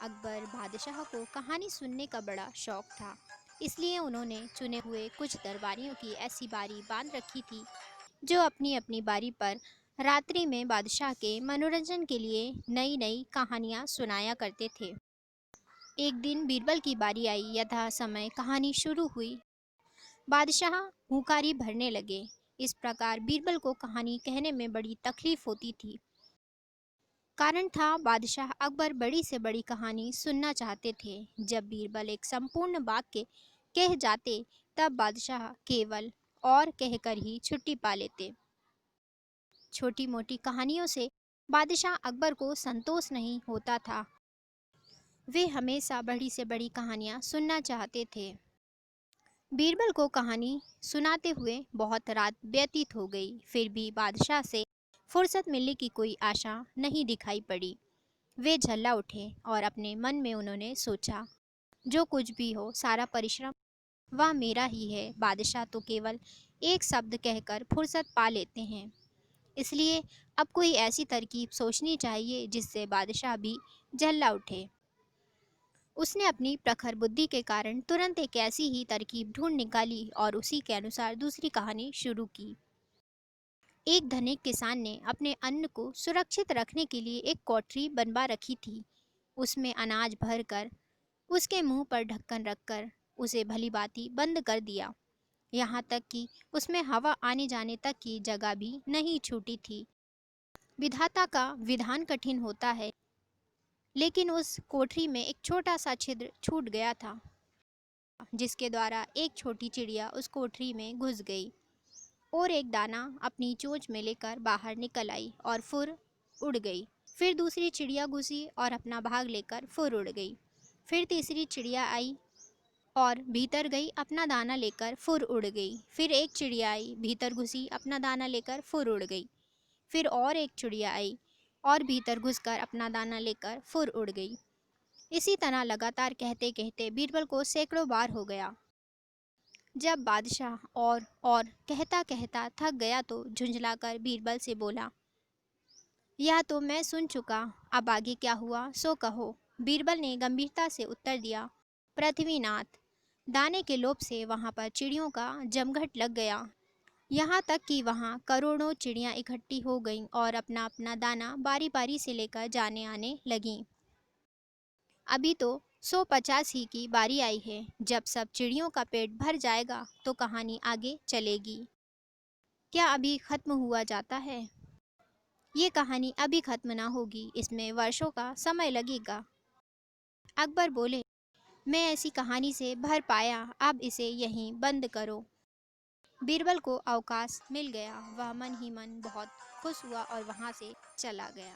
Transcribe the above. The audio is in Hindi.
अकबर बादशाह को कहानी सुनने का बड़ा शौक था। इसलिए उन्होंने चुने हुए कुछ दरबारियों की ऐसी बारी बांध रखी थी जो अपनी अपनी बारी पर रात्रि में बादशाह के मनोरंजन के लिए नई नई कहानियाँ सुनाया करते थे। एक दिन बीरबल की बारी आई। यथा समय कहानी शुरू हुई, बादशाह हुंकारी भरने लगे। इस प्रकार बीरबल को कहानी कहने में बड़ी तकलीफ होती थी। कारण था, बादशाह अकबर बड़ी से बड़ी कहानी सुनना चाहते थे। जब बीरबल एक संपूर्ण वाक्य कह जाते, तब बादशाह केवल और कहकर ही छुट्टी पा लेते। छोटी मोटी कहानियों से बादशाह अकबर को संतोष नहीं होता था। वे हमेशा बड़ी से बड़ी कहानियां सुनना चाहते थे। बीरबल को कहानी सुनाते हुए बहुत रात व्यतीत हो गई, फिर भी बादशाह से फुर्सत मिलने की कोई आशा नहीं दिखाई पड़ी। वे झल्ला उठे और अपने मन में उन्होंने सोचा, जो कुछ भी हो, सारा परिश्रम वह मेरा ही है। बादशाह तो केवल एक शब्द कहकर फुर्सत पा लेते हैं, इसलिए अब कोई ऐसी तरकीब सोचनी चाहिए जिससे बादशाह भी झल्ला उठे। उसने अपनी प्रखर बुद्धि के कारण तुरंत एक ऐसी ही तरकीब ढूंढ निकाली और उसी के अनुसार दूसरी कहानी शुरू की। एक धनिक किसान ने अपने अन्न को सुरक्षित रखने के लिए एक कोठरी बनवा रखी थी। उसमें अनाज भरकर उसके मुंह पर ढक्कन रखकर उसे भलीभांति बंद कर दिया। यहाँ तक कि उसमें हवा आने जाने तक की जगह भी नहीं छूटी थी। विधाता का विधान कठिन होता है, लेकिन उस कोठरी में एक छोटा सा छिद्र छूट गया था, जिसके द्वारा एक छोटी चिड़िया उस कोठरी में घुस गई और एक दाना अपनी चोंच में लेकर बाहर निकल आई और फुर उड़ गई। फिर दूसरी चिड़िया घुसी और अपना भाग लेकर फुर उड़ गई। फिर तीसरी चिड़िया आई और भीतर गई, अपना दाना लेकर फुर उड़ गई। फिर एक चिड़िया आई, भीतर घुसी, अपना दाना लेकर फुर उड़ गई। फिर और एक चिड़िया आई और भीतर घुसकर अपना दाना लेकर फुर उड़ गई। इसी तरह लगातार कहते कहते बीरबल को सैकड़ों बार हो गया। जब बादशाह और कहता कहता थक गया तो झुंझलाकर बीरबल से बोला, यह तो मैं सुन चुका, अब आगे क्या हुआ सो कहो। बीरबल ने गंभीरता से उत्तर दिया, पृथ्वीनाथ, दाने के लोभ से वहां पर चिड़ियों का जमघट लग गया। यहाँ तक कि वहाँ करोड़ों चिड़ियाँ इकट्ठी हो गईं और अपना अपना दाना बारी बारी से लेकर जाने आने लगीं। अभी तो 150 ही की बारी आई है। जब सब चिड़ियों का पेट भर जाएगा तो कहानी आगे चलेगी। क्या अभी खत्म हुआ जाता है? ये कहानी अभी खत्म ना होगी, इसमें वर्षों का समय लगेगा। अकबर बोले, मैं ऐसी कहानी से भर पाया, अब इसे यहीं बंद करो। बीरबल को अवकाश मिल गया। वह मन ही मन बहुत खुश हुआ और वहाँ से चला गया।